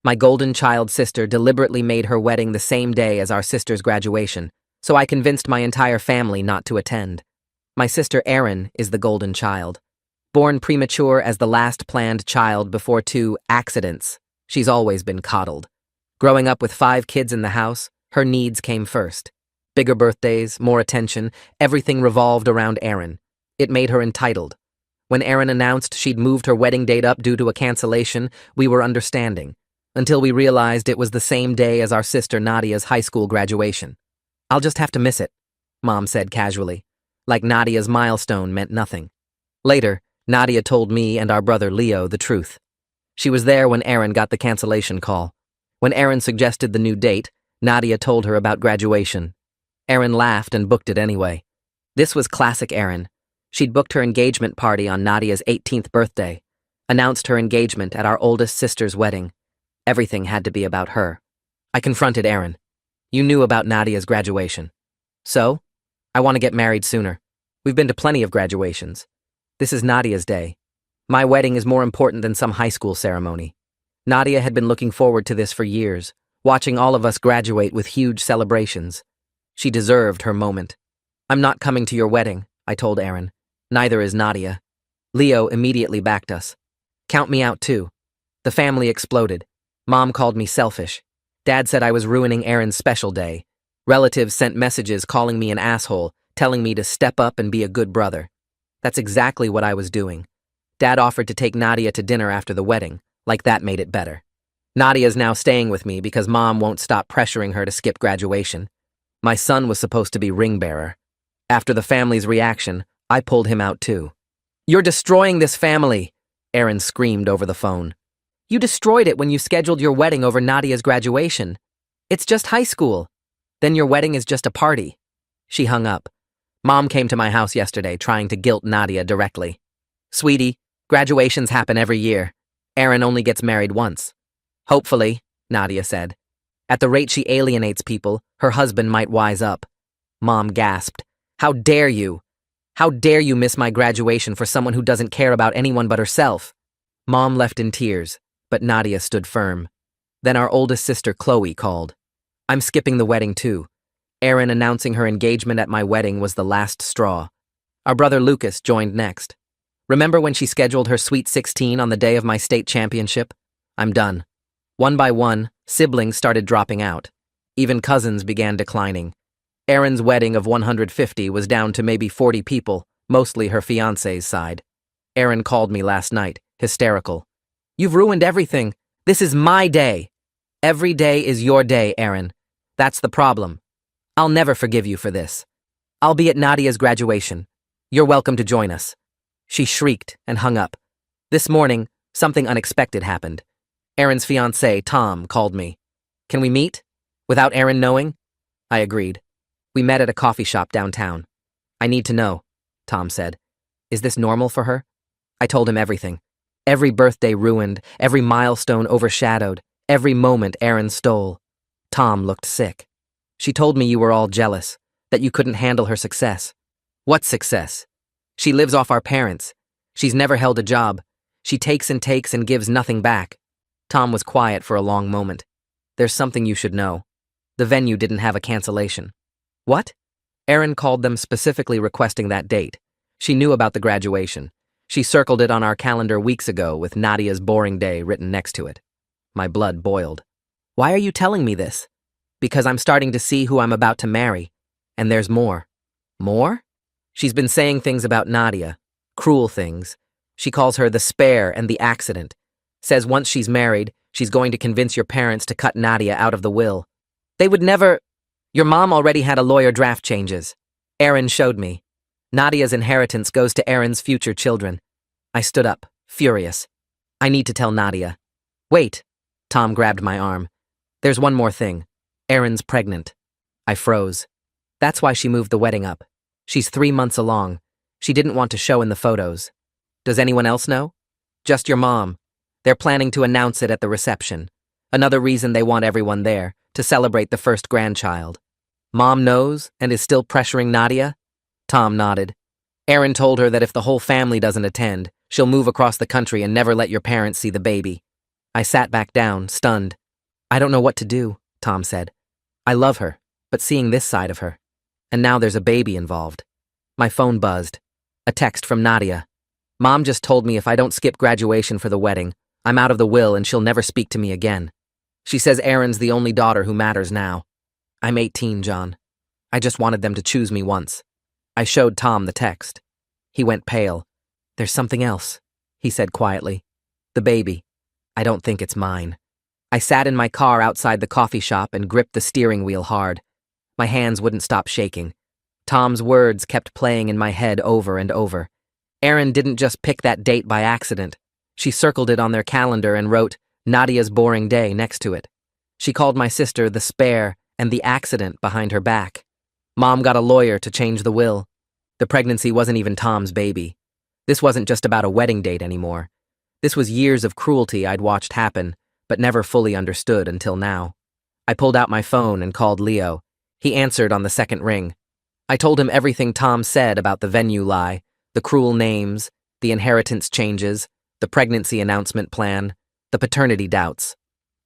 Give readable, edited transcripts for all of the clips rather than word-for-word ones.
My golden child sister deliberately made her wedding the same day as our sister's graduation, so I convinced my entire family not to attend. My sister Erin is the golden child. Born premature as the last planned child before 2 accidents, she's always been coddled. Growing up with 5 kids in the house, her needs came first. Bigger birthdays, more attention, everything revolved around Erin. It made her entitled. When Erin announced she'd moved her wedding date up due to a cancellation, we were understanding, until we realized it was the same day as our sister Nadia's high school graduation. "I'll just have to miss it," Mom said casually, like Nadia's milestone meant nothing. Later, Nadia told me and our brother Leo the truth. She was there when Erin got the cancellation call. When Erin suggested the new date, Nadia told her about graduation. Erin laughed and booked it anyway. This was classic Erin. She'd booked her engagement party on Nadia's 18th birthday, announced her engagement at our oldest sister's wedding. Everything had to be about her. I confronted Erin. "You knew about Nadia's graduation." "So? I want to get married sooner. We've been to plenty of graduations. This is Nadia's day. My wedding is more important than some high school ceremony." Nadia had been looking forward to this for years, watching all of us graduate with huge celebrations. She deserved her moment. "I'm not coming to your wedding," I told Erin. "Neither is Nadia." Leo immediately backed us. "Count me out too." The family exploded. Mom called me selfish. Dad said I was ruining Erin's special day. Relatives sent messages calling me an asshole, telling me to step up and be a good brother. That's exactly what I was doing. Dad offered to take Nadia to dinner after the wedding, like that made it better. Nadia's now staying with me because Mom won't stop pressuring her to skip graduation. My son was supposed to be ring bearer. After the family's reaction, I pulled him out too. "You're destroying this family," Erin screamed over the phone. "You destroyed it when you scheduled your wedding over Nadia's graduation. It's just high school. Then your wedding is just a party." She hung up. Mom came to my house yesterday trying to guilt Nadia directly. "Sweetie, graduations happen every year. Erin only gets married once." "Hopefully," Nadia said. "At the rate she alienates people, her husband might wise up." Mom gasped. "How dare you? How dare you miss my graduation for someone who doesn't care about anyone but herself?" Mom left in tears, but Nadia stood firm. Then our oldest sister Chloe called. "I'm skipping the wedding too. Erin announcing her engagement at my wedding was the last straw." Our brother Lucas joined next. "Remember when she scheduled her Sweet 16 on the day of my state championship? I'm done." One by one, siblings started dropping out. Even cousins began declining. Erin's wedding of 150 was down to maybe 40 people, mostly her fiancé's side. Erin called me last night, hysterical. "You've ruined everything. This is my day." "Every day is your day, Erin. That's the problem. I'll never forgive you for this. I'll be at Nadia's graduation. You're welcome to join us." She shrieked and hung up. This morning, something unexpected happened. Erin's fiancé, Tom, called me. "Can we meet? Without Erin knowing?" I agreed. We met at a coffee shop downtown. "I need to know," Tom said. "Is this normal for her?" I told him everything. Every birthday ruined, every milestone overshadowed, every moment Erin stole. Tom looked sick. "She told me you were all jealous, that you couldn't handle her success." "What success? She lives off our parents. She's never held a job. She takes and gives nothing back." Tom was quiet for a long moment. "There's something you should know. The venue didn't have a cancellation." "What?" Erin called them specifically requesting that date. She knew about the graduation. She circled it on our calendar weeks ago with Nadia's boring day written next to it. My blood boiled. "Why are you telling me this?" "Because I'm starting to see who I'm about to marry. And there's more." "More?" "She's been saying things about Nadia. Cruel things. She calls her the spare and the accident. Says once she's married, she's going to convince your parents to cut Nadia out of the will. They would never... Your mom already had a lawyer draft changes. Erin showed me. Nadia's inheritance goes to Erin's future children." I stood up, furious. "I need to tell Nadia." "Wait." Tom grabbed my arm. "There's one more thing. Erin's pregnant." I froze. "That's why she moved the wedding up. She's 3 months along. She didn't want to show in the photos." "Does anyone else know?" "Just your mom. They're planning to announce it at the reception. Another reason they want everyone there, to celebrate the first grandchild." "Mom knows and is still pressuring Nadia?" Tom nodded. "Erin told her that if the whole family doesn't attend, she'll move across the country and never let your parents see the baby." I sat back down, stunned. I don't know what to do, Tom said. I love her, but seeing this side of her. And now there's a baby involved. My phone buzzed. A text from Nadia. Mom just told me if I don't skip graduation for the wedding, I'm out of the will and she'll never speak to me again. She says Erin's the only daughter who matters now. I'm 18, John. I just wanted them to choose me once. I showed Tom the text. He went pale. There's something else, he said quietly. The baby. I don't think it's mine. I sat in my car outside the coffee shop and gripped the steering wheel hard. My hands wouldn't stop shaking. Tom's words kept playing in my head over and over. Erin didn't just pick that date by accident. She circled it on their calendar and wrote Nadia's boring day next to it. She called my sister the spare and the accident behind her back. Mom got a lawyer to change the will. The pregnancy wasn't even Tom's baby. This wasn't just about a wedding date anymore. This was years of cruelty I'd watched happen, but never fully understood until now. I pulled out my phone and called Leo. He answered on the second ring. I told him everything Tom said about the venue lie, the cruel names, the inheritance changes, the pregnancy announcement plan, the paternity doubts.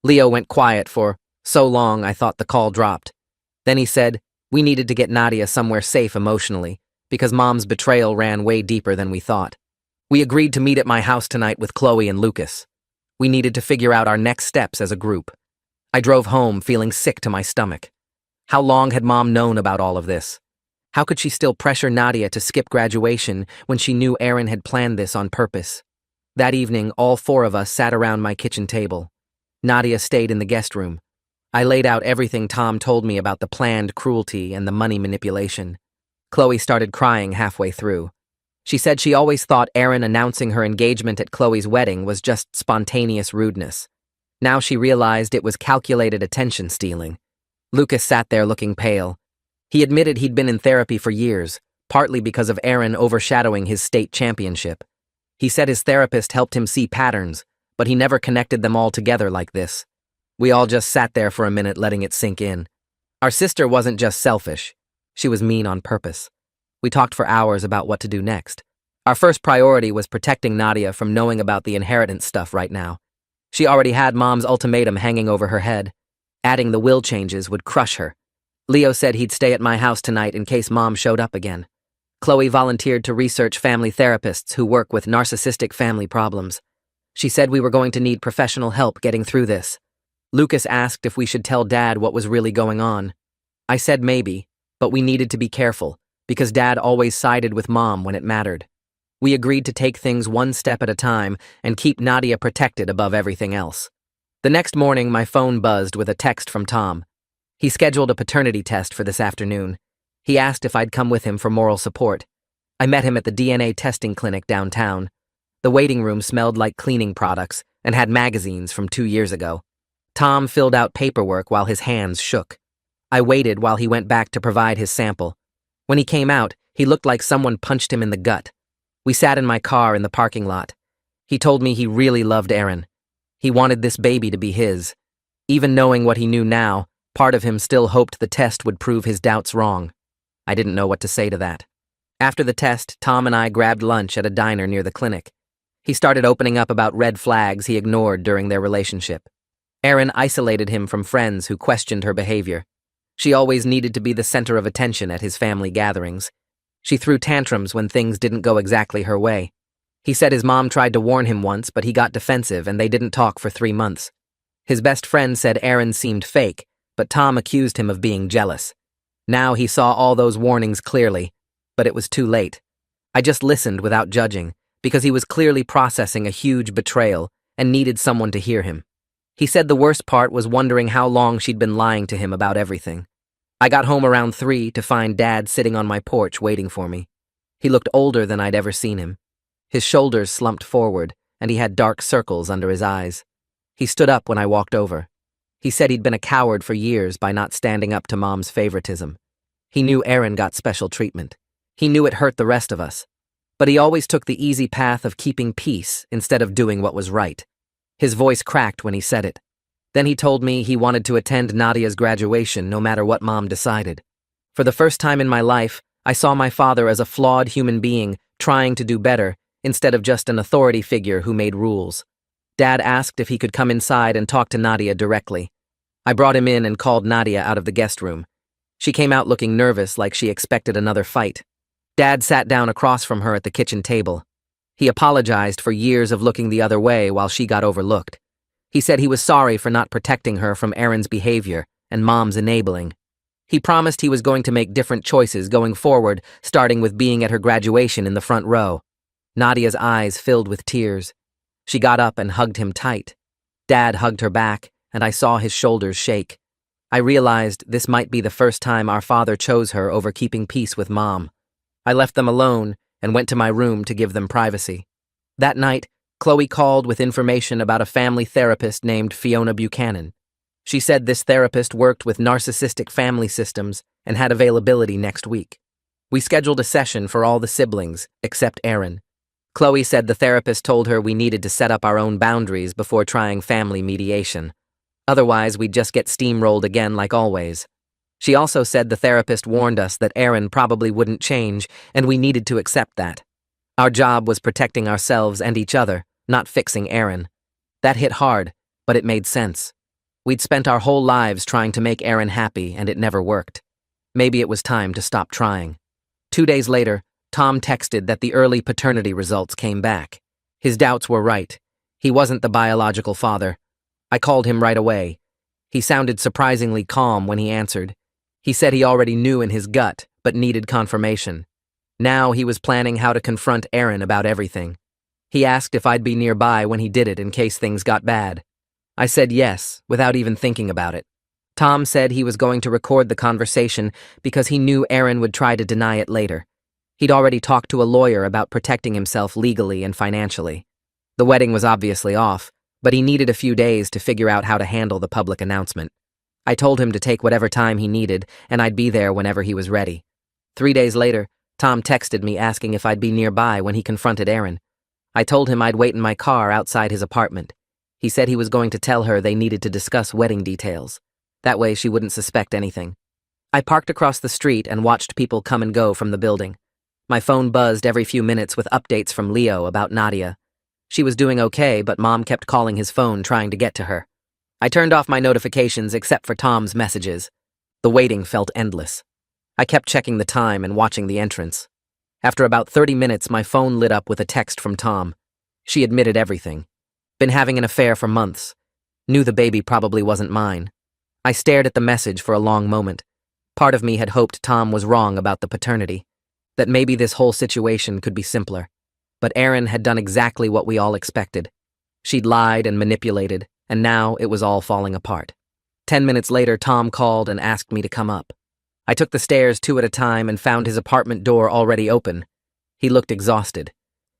Leo went quiet for so long I thought the call dropped. Then he said, we needed to get Nadia somewhere safe emotionally, because Mom's betrayal ran way deeper than we thought. We agreed to meet at my house tonight with Chloe and Lucas. We needed to figure out our next steps as a group. I drove home feeling sick to my stomach. How long had Mom known about all of this? How could she still pressure Nadia to skip graduation when she knew Erin had planned this on purpose? That evening, all four of us sat around my kitchen table. Nadia stayed in the guest room. I laid out everything Tom told me about the planned cruelty and the money manipulation. Chloe started crying halfway through. She said she always thought Erin announcing her engagement at Chloe's wedding was just spontaneous rudeness. Now she realized it was calculated attention stealing. Lucas sat there looking pale. He admitted he'd been in therapy for years, partly because of Erin overshadowing his state championship. He said his therapist helped him see patterns, but he never connected them all together like this. We all just sat there for a minute letting it sink in. Our sister wasn't just selfish. She was mean on purpose. We talked for hours about what to do next. Our first priority was protecting Nadia from knowing about the inheritance stuff right now. She already had Mom's ultimatum hanging over her head. Adding the will changes would crush her. Leo said he'd stay at my house tonight in case Mom showed up again. Chloe volunteered to research family therapists who work with narcissistic family problems. She said we were going to need professional help getting through this. Lucas asked if we should tell Dad what was really going on. I said maybe, but we needed to be careful, because Dad always sided with Mom when it mattered. We agreed to take things one step at a time and keep Nadia protected above everything else. The next morning, my phone buzzed with a text from Tom. He scheduled a paternity test for this afternoon. He asked if I'd come with him for moral support. I met him at the DNA testing clinic downtown. The waiting room smelled like cleaning products and had magazines from 2 years ago. Tom filled out paperwork while his hands shook. I waited while he went back to provide his sample. When he came out, he looked like someone punched him in the gut. We sat in my car in the parking lot. He told me he really loved Erin. He wanted this baby to be his. Even knowing what he knew now, part of him still hoped the test would prove his doubts wrong. I didn't know what to say to that. After the test, Tom and I grabbed lunch at a diner near the clinic. He started opening up about red flags he ignored during their relationship. Erin isolated him from friends who questioned her behavior. She always needed to be the center of attention at his family gatherings. She threw tantrums when things didn't go exactly her way. He said his mom tried to warn him once, but he got defensive and they didn't talk for 3 months. His best friend said Erin seemed fake, but Tom accused him of being jealous. Now he saw all those warnings clearly, but it was too late. I just listened without judging, because he was clearly processing a huge betrayal and needed someone to hear him. He said the worst part was wondering how long she'd been lying to him about everything. I got home around 3 to find Dad sitting on my porch waiting for me. He looked older than I'd ever seen him. His shoulders slumped forward, and he had dark circles under his eyes. He stood up when I walked over. He said he'd been a coward for years by not standing up to Mom's favoritism. He knew Erin got special treatment. He knew it hurt the rest of us. But he always took the easy path of keeping peace instead of doing what was right. His voice cracked when he said it. Then he told me he wanted to attend Nadia's graduation no matter what Mom decided. For the first time in my life, I saw my father as a flawed human being trying to do better instead of just an authority figure who made rules. Dad asked if he could come inside and talk to Nadia directly. I brought him in and called Nadia out of the guest room. She came out looking nervous, like she expected another fight. Dad sat down across from her at the kitchen table. He apologized for years of looking the other way while she got overlooked. He said he was sorry for not protecting her from Erin's behavior and Mom's enabling. He promised he was going to make different choices going forward, starting with being at her graduation in the front row. Nadia's eyes filled with tears. She got up and hugged him tight. Dad hugged her back, and I saw his shoulders shake. I realized this might be the first time our father chose her over keeping peace with Mom. I left them alone and went to my room to give them privacy. That night, Chloe called with information about a family therapist named Fiona Buchanan. She said this therapist worked with narcissistic family systems and had availability next week. We scheduled a session for all the siblings, except Erin. Chloe said the therapist told her we needed to set up our own boundaries before trying family mediation. Otherwise, we'd just get steamrolled again like always. She also said the therapist warned us that Erin probably wouldn't change, and we needed to accept that. Our job was protecting ourselves and each other, not fixing Erin. That hit hard, but it made sense. We'd spent our whole lives trying to make Erin happy, and it never worked. Maybe it was time to stop trying. 2 days later, Tom texted that the early paternity results came back. His doubts were right. He wasn't the biological father. I called him right away. He sounded surprisingly calm when he answered. He said he already knew in his gut, but needed confirmation. Now he was planning how to confront Erin about everything. He asked if I'd be nearby when he did it in case things got bad. I said yes, without even thinking about it. Tom said he was going to record the conversation because he knew Erin would try to deny it later. He'd already talked to a lawyer about protecting himself legally and financially. The wedding was obviously off, but he needed a few days to figure out how to handle the public announcement. I told him to take whatever time he needed, and I'd be there whenever he was ready. 3 days later, Tom texted me asking if I'd be nearby when he confronted Erin. I told him I'd wait in my car outside his apartment. He said he was going to tell her they needed to discuss wedding details. That way she wouldn't suspect anything. I parked across the street and watched people come and go from the building. My phone buzzed every few minutes with updates from Leo about Nadia. She was doing okay, but Mom kept calling his phone trying to get to her. I turned off my notifications except for Tom's messages. The waiting felt endless. I kept checking the time and watching the entrance. After about 30 minutes, my phone lit up with a text from Tom. She admitted everything. Been having an affair for months. Knew the baby probably wasn't mine. I stared at the message for a long moment. Part of me had hoped Tom was wrong about the paternity, that maybe this whole situation could be simpler. But Erin had done exactly what we all expected. She'd lied and manipulated, and now it was all falling apart. 10 minutes later, Tom called and asked me to come up. I took the stairs 2 at a time and found his apartment door already open. He looked exhausted.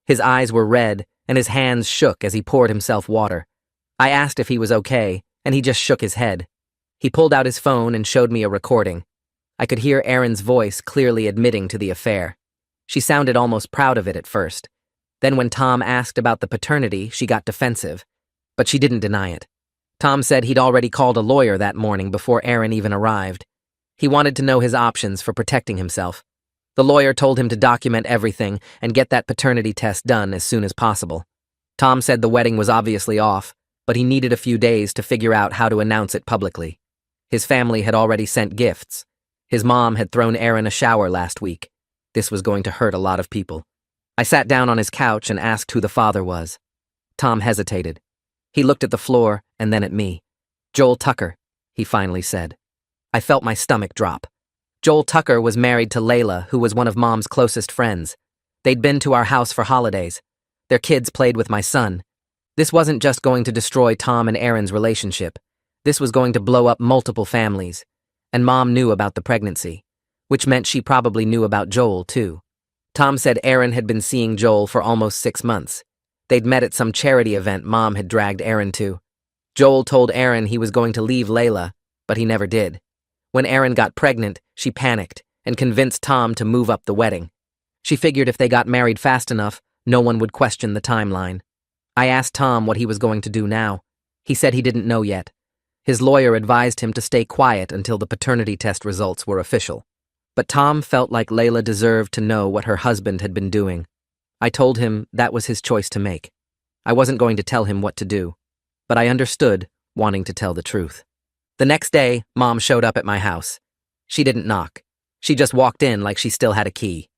His eyes were red, and his hands shook as he poured himself water. I asked if he was okay, and he just shook his head. He pulled out his phone and showed me a recording. I could hear Erin's voice clearly admitting to the affair. She sounded almost proud of it at first. Then when Tom asked about the paternity, she got defensive. But she didn't deny it. Tom said he'd already called a lawyer that morning before Erin even arrived. He wanted to know his options for protecting himself. The lawyer told him to document everything and get that paternity test done as soon as possible. Tom said the wedding was obviously off, but he needed a few days to figure out how to announce it publicly. His family had already sent gifts. His mom had thrown Erin a shower last week. This was going to hurt a lot of people. I sat down on his couch and asked who the father was. Tom hesitated. He looked at the floor and then at me. Joel Tucker, he finally said. I felt my stomach drop. Joel Tucker was married to Layla, who was one of Mom's closest friends. They'd been to our house for holidays. Their kids played with my son. This wasn't just going to destroy Tom and Erin's relationship. This was going to blow up multiple families. And Mom knew about the pregnancy, which meant she probably knew about Joel, too. Tom said Erin had been seeing Joel for almost 6 months. They'd met at some charity event Mom had dragged Erin to. Joel told Erin he was going to leave Layla, but he never did. When Erin got pregnant, she panicked and convinced Tom to move up the wedding. She figured if they got married fast enough, no one would question the timeline. I asked Tom what he was going to do now. He said he didn't know yet. His lawyer advised him to stay quiet until the paternity test results were official. But Tom felt like Layla deserved to know what her husband had been doing. I told him that was his choice to make. I wasn't going to tell him what to do. But I understood, wanting to tell the truth. The next day, Mom showed up at my house. She didn't knock. She just walked in like she still had a key.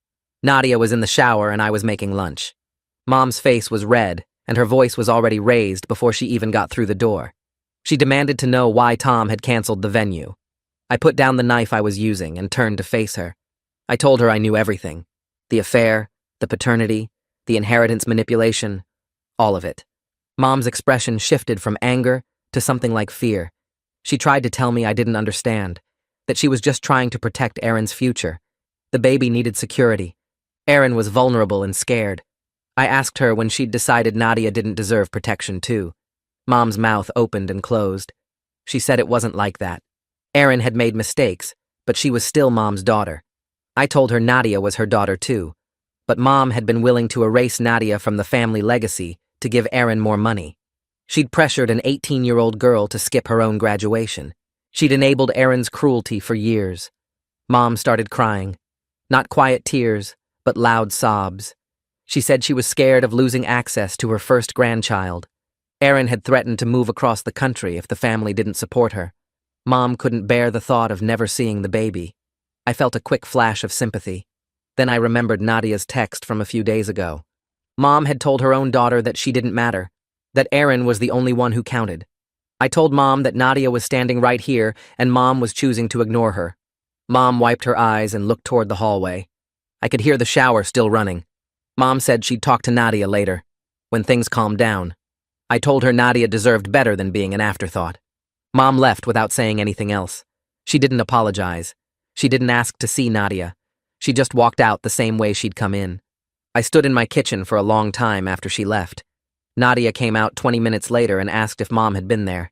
Nadia was in the shower and I was making lunch. Mom's face was red, and her voice was already raised before she even got through the door. She demanded to know why Tom had canceled the venue. I put down the knife I was using and turned to face her. I told her I knew everything. The affair, the paternity, the inheritance manipulation, all of it. Mom's expression shifted from anger to something like fear. She tried to tell me I didn't understand, that she was just trying to protect Aaron's future. The baby needed security. Aaron was vulnerable and scared. I asked her when she'd decided Nadia didn't deserve protection too. Mom's mouth opened and closed. She said it wasn't like that. Aaron had made mistakes, but she was still Mom's daughter. I told her Nadia was her daughter too, but Mom had been willing to erase Nadia from the family legacy to give Aaron more money. She'd pressured an 18-year-old girl to skip her own graduation. She'd enabled Aaron's cruelty for years. Mom started crying. Not quiet tears, but loud sobs. She said she was scared of losing access to her first grandchild. Aaron had threatened to move across the country if the family didn't support her. Mom couldn't bear the thought of never seeing the baby. I felt a quick flash of sympathy. Then I remembered Nadia's text from a few days ago. Mom had told her own daughter that she didn't matter, that Aaron was the only one who counted. I told Mom that Nadia was standing right here and Mom was choosing to ignore her. Mom wiped her eyes and looked toward the hallway. I could hear the shower still running. Mom said she'd talk to Nadia later, when things calmed down. I told her Nadia deserved better than being an afterthought. Mom left without saying anything else. She didn't apologize. She didn't ask to see Nadia. She just walked out the same way she'd come in. I stood in my kitchen for a long time after she left. Nadia came out 20 minutes later and asked if Mom had been there.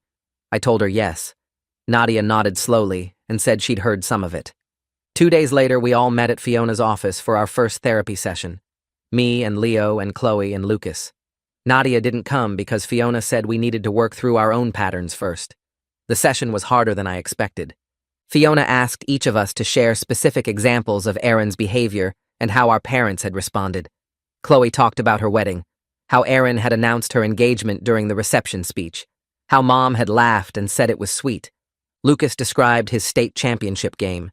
I told her yes. Nadia nodded slowly and said she'd heard some of it. 2 days later, we all met at Fiona's office for our first therapy session. Me and Leo and Chloe and Lucas. Nadia didn't come because Fiona said we needed to work through our own patterns first. The session was harder than I expected. Fiona asked each of us to share specific examples of Aaron's behavior and how our parents had responded. Chloe talked about her wedding, how Aaron had announced her engagement during the reception speech, how Mom had laughed and said it was sweet. Lucas described his state championship game.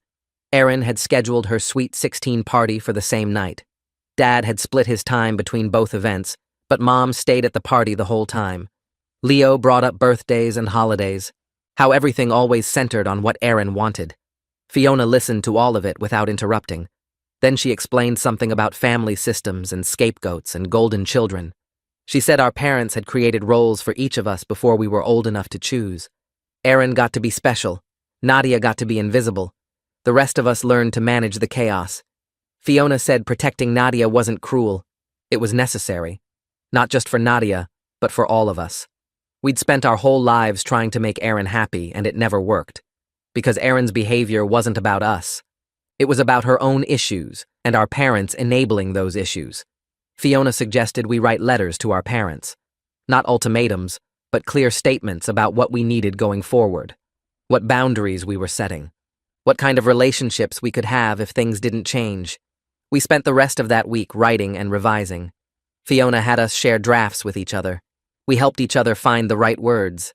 Aaron had scheduled her Sweet 16 party for the same night. Dad had split his time between both events, but Mom stayed at the party the whole time. Leo brought up birthdays and holidays, how everything always centered on what Aaron wanted. Fiona listened to all of it without interrupting. Then she explained something about family systems and scapegoats and golden children. She said our parents had created roles for each of us before we were old enough to choose. Aaron got to be special. Nadia got to be invisible. The rest of us learned to manage the chaos. Fiona said protecting Nadia wasn't cruel. It was necessary. Not just for Nadia, but for all of us. We'd spent our whole lives trying to make Aaron happy, and it never worked. Because Aaron's behavior wasn't about us. It was about her own issues, and our parents enabling those issues. Fiona suggested we write letters to our parents. Not ultimatums, but clear statements about what we needed going forward. What boundaries we were setting. What kind of relationships we could have if things didn't change. We spent the rest of that week writing and revising. Fiona had us share drafts with each other. We helped each other find the right words.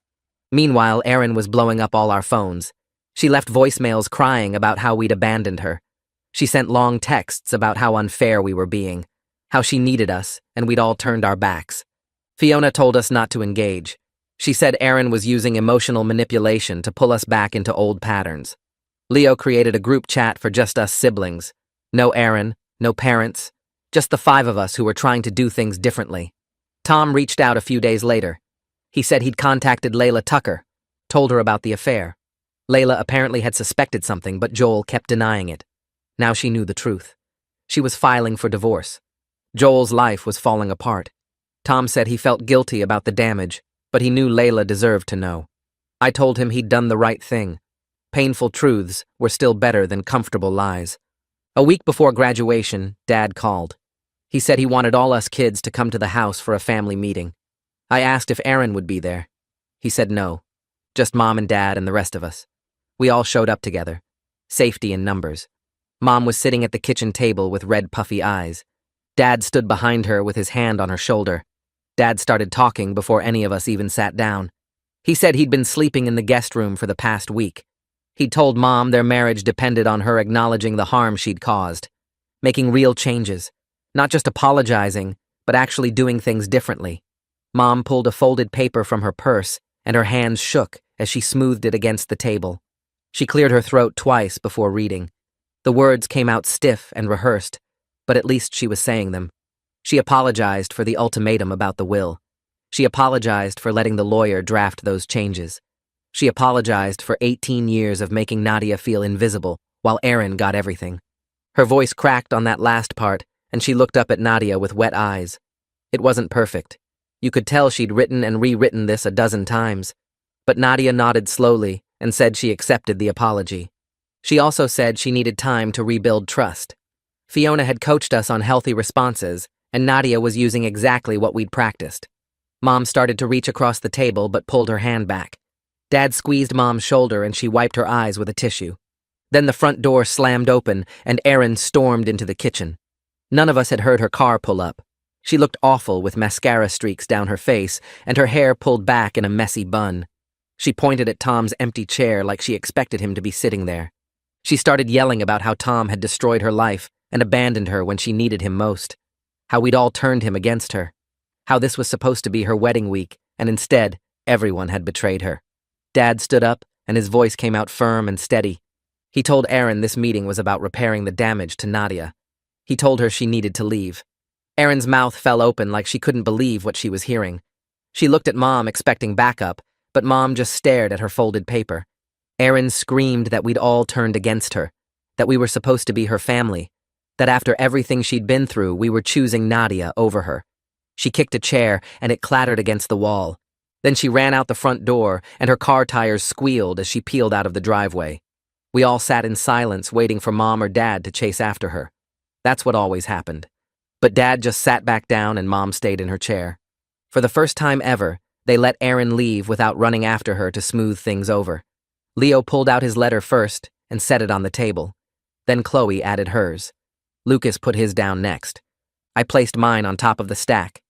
Meanwhile, Erin was blowing up all our phones. She left voicemails crying about how we'd abandoned her. She sent long texts about how unfair we were being, how she needed us, and we'd all turned our backs. Fiona told us not to engage. She said Erin was using emotional manipulation to pull us back into old patterns. Leo created a group chat for just us siblings. No Erin, no parents, just the 5 of us who were trying to do things differently. Tom reached out a few days later. He said he'd contacted Layla Tucker, told her about the affair. Layla apparently had suspected something, but Joel kept denying it. Now she knew the truth. She was filing for divorce. Joel's life was falling apart. Tom said he felt guilty about the damage, but he knew Layla deserved to know. I told him he'd done the right thing. Painful truths were still better than comfortable lies. A week before graduation, Dad called. He said he wanted all us kids to come to the house for a family meeting. I asked if Aaron would be there. He said no, just Mom and Dad and the rest of us. We all showed up together. Safety in numbers. Mom was sitting at the kitchen table with red puffy eyes. Dad stood behind her with his hand on her shoulder. Dad started talking before any of us even sat down. He said he'd been sleeping in the guest room for the past week. He'd told Mom their marriage depended on her acknowledging the harm she'd caused, making real changes, not just apologizing, but actually doing things differently. Mom pulled a folded paper from her purse, and her hands shook as she smoothed it against the table. She cleared her throat twice before reading. The words came out stiff and rehearsed, but at least she was saying them. She apologized for the ultimatum about the will. She apologized for letting the lawyer draft those changes. She apologized for 18 years of making Nadia feel invisible while Aaron got everything. Her voice cracked on that last part, and she looked up at Nadia with wet eyes. It wasn't perfect. You could tell she'd written and rewritten this a dozen times. But Nadia nodded slowly and said she accepted the apology. She also said she needed time to rebuild trust. Fiona had coached us on healthy responses, and Nadia was using exactly what we'd practiced. Mom started to reach across the table but pulled her hand back. Dad squeezed Mom's shoulder and she wiped her eyes with a tissue. Then the front door slammed open and Erin stormed into the kitchen. None of us had heard her car pull up. She looked awful with mascara streaks down her face and her hair pulled back in a messy bun. She pointed at Tom's empty chair like she expected him to be sitting there. She started yelling about how Tom had destroyed her life and abandoned her when she needed him most. How we'd all turned him against her. How this was supposed to be her wedding week, and instead, everyone had betrayed her. Dad stood up, and his voice came out firm and steady. He told Erin this meeting was about repairing the damage to Nadia. He told her she needed to leave. Erin's mouth fell open like she couldn't believe what she was hearing. She looked at Mom expecting backup, but Mom just stared at her folded paper. Erin screamed that we'd all turned against her, that we were supposed to be her family, that after everything she'd been through, we were choosing Nadia over her. She kicked a chair, and it clattered against the wall. Then she ran out the front door, and her car tires squealed as she peeled out of the driveway. We all sat in silence, waiting for Mom or Dad to chase after her. That's what always happened. But Dad just sat back down, and Mom stayed in her chair. For the first time ever, they let Erin leave without running after her to smooth things over. Leo pulled out his letter first and set it on the table. Then Chloe added hers. Lucas put his down next. I placed mine on top of the stack.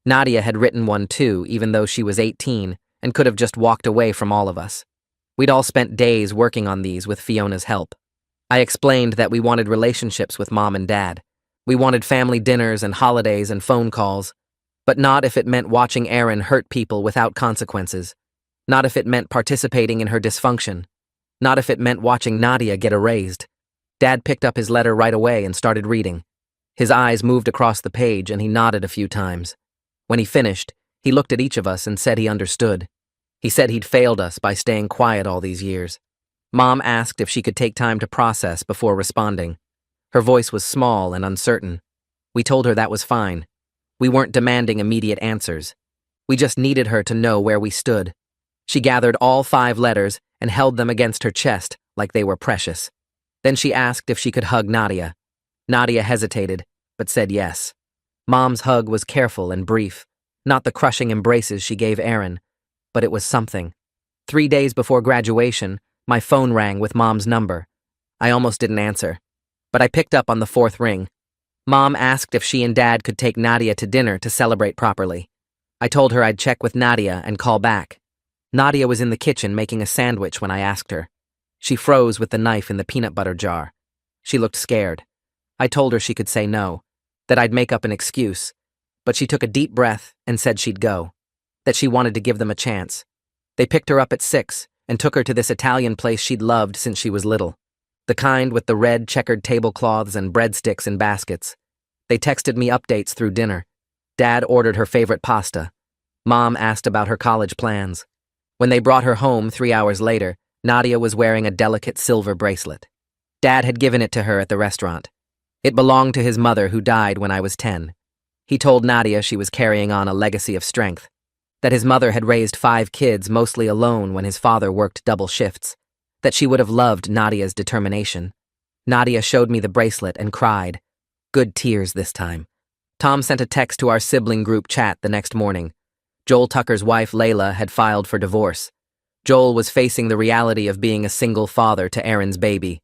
Nadia had written one too, even though she was 18, and could have just walked away from all of us. We'd all spent days working on these with Fiona's help. I explained that we wanted relationships with Mom and Dad. We wanted family dinners and holidays and phone calls. But not if it meant watching Erin hurt people without consequences. Not if it meant participating in her dysfunction. Not if it meant watching Nadia get erased. Dad picked up his letter right away and started reading. His eyes moved across the page and he nodded a few times. When he finished, he looked at each of us and said he understood. He said he'd failed us by staying quiet all these years. Mom asked if she could take time to process before responding. Her voice was small and uncertain. We told her that was fine. We weren't demanding immediate answers. We just needed her to know where we stood. She gathered all 5 letters and held them against her chest like they were precious. Then she asked if she could hug Nadia. Nadia hesitated, but said yes. Mom's hug was careful and brief, not the crushing embraces she gave Erin, but it was something. 3 days before graduation, my phone rang with Mom's number. I almost didn't answer, but I picked up on the 4th ring. Mom asked if she and Dad could take Nadia to dinner to celebrate properly. I told her I'd check with Nadia and call back. Nadia was in the kitchen making a sandwich when I asked her. She froze with the knife in the peanut butter jar. She looked scared. I told her she could say no, that I'd make up an excuse, but she took a deep breath and said she'd go, that she wanted to give them a chance. They picked her up at 6 and took her to this Italian place she'd loved since she was little, the kind with the red checkered tablecloths and breadsticks in baskets. They texted me updates through dinner. Dad ordered her favorite pasta. Mom asked about her college plans. When they brought her home 3 hours later, Nadia was wearing a delicate silver bracelet. Dad had given it to her at the restaurant. It belonged to his mother who died when I was 10. He told Nadia she was carrying on a legacy of strength, that his mother had raised 5 kids mostly alone when his father worked double shifts, that she would have loved Nadia's determination. Nadia showed me the bracelet and cried. Good tears this time. Tom sent a text to our sibling group chat the next morning. Joel Tucker's wife, Layla, had filed for divorce. Joel was facing the reality of being a single father to Erin's baby.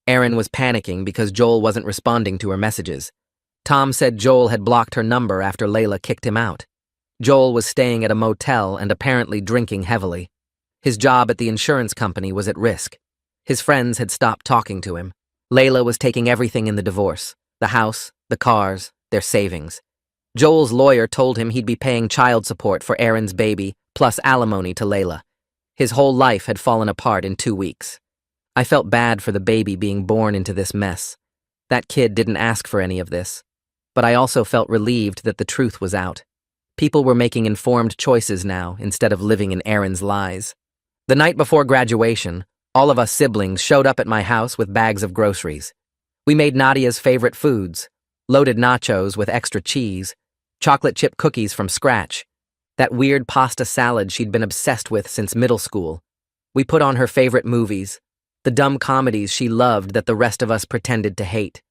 Erin was panicking because Joel wasn't responding to her messages. Tom said Joel had blocked her number after Layla kicked him out. Joel was staying at a motel and apparently drinking heavily. His job at the insurance company was at risk. His friends had stopped talking to him. Layla was taking everything in the divorce: the house, the cars, their savings. Joel's lawyer told him he'd be paying child support for Aaron's baby, plus alimony to Layla. His whole life had fallen apart in 2 weeks. I felt bad for the baby being born into this mess. That kid didn't ask for any of this. But I also felt relieved that the truth was out. People were making informed choices now instead of living in Aaron's lies. The night before graduation, all of us siblings showed up at my house with bags of groceries. We made Nadia's favorite foods: loaded nachos with extra cheese, chocolate chip cookies from scratch, that weird pasta salad she'd been obsessed with since middle school. We put on her favorite movies, the dumb comedies she loved that the rest of us pretended to hate.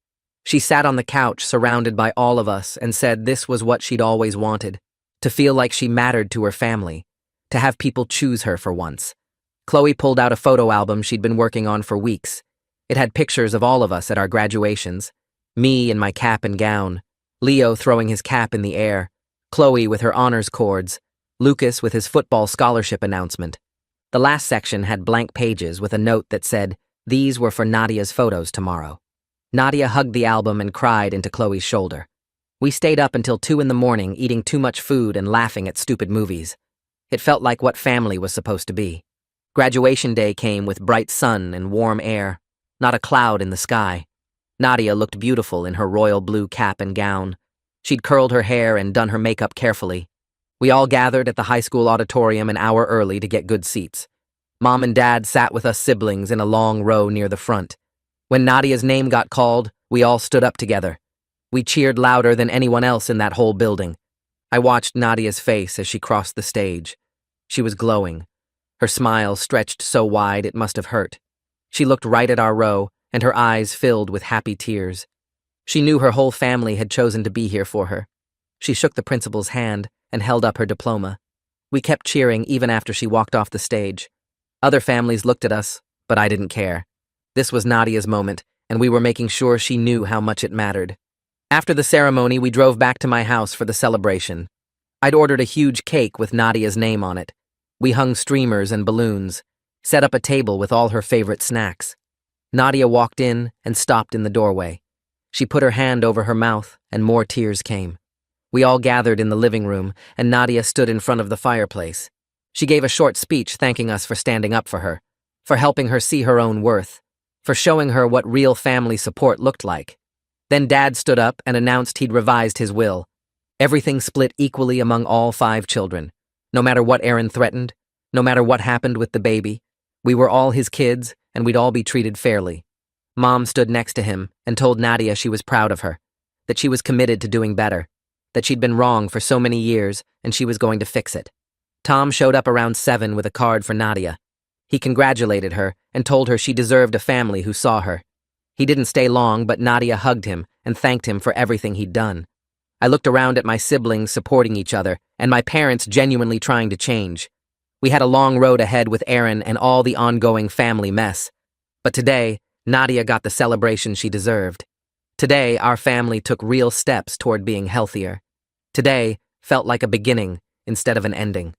She sat on the couch surrounded by all of us and said this was what she'd always wanted: to feel like she mattered to her family, to have people choose her for once. Chloe pulled out a photo album she'd been working on for weeks. It had pictures of all of us at our graduations: me in my cap and gown, Leo throwing his cap in the air, Chloe with her honors cords, Lucas with his football scholarship announcement. The last section had blank pages with a note that said, "These were for Nadia's photos tomorrow." Nadia hugged the album and cried into Chloe's shoulder. We stayed up until 2 in the morning eating too much food and laughing at stupid movies. It felt like what family was supposed to be. Graduation day came with bright sun and warm air, not a cloud in the sky. Nadia looked beautiful in her royal blue cap and gown. She'd curled her hair and done her makeup carefully. We all gathered at the high school auditorium an hour early to get good seats. Mom and Dad sat with us siblings in a long row near the front. When Nadia's name got called, we all stood up together. We cheered louder than anyone else in that whole building. I watched Nadia's face as she crossed the stage. She was glowing. Her smile stretched so wide it must have hurt. She looked right at our row, and her eyes filled with happy tears. She knew her whole family had chosen to be here for her. She shook the principal's hand and held up her diploma. We kept cheering even after she walked off the stage. Other families looked at us, but I didn't care. This was Nadia's moment, and we were making sure she knew how much it mattered. After the ceremony, we drove back to my house for the celebration. I'd ordered a huge cake with Nadia's name on it. We hung streamers and balloons, set up a table with all her favorite snacks. Nadia walked in and stopped in the doorway. She put her hand over her mouth, and more tears came. We all gathered in the living room, and Nadia stood in front of the fireplace. She gave a short speech thanking us for standing up for her, for helping her see her own worth, for showing her what real family support looked like. Then Dad stood up and announced he'd revised his will. Everything split equally among all 5 children. No matter what Aaron threatened, no matter what happened with the baby, we were all his kids, and we'd all be treated fairly. Mom stood next to him and told Nadia she was proud of her, that she was committed to doing better, that she'd been wrong for so many years and she was going to fix it. Tom showed up around 7 with a card for Nadia. He congratulated her and told her she deserved a family who saw her. He didn't stay long, but Nadia hugged him and thanked him for everything he'd done. I looked around at my siblings supporting each other and my parents genuinely trying to change. We had a long road ahead with Aaron and all the ongoing family mess. But today, Nadia got the celebration she deserved. Today, our family took real steps toward being healthier. Today felt like a beginning instead of an ending.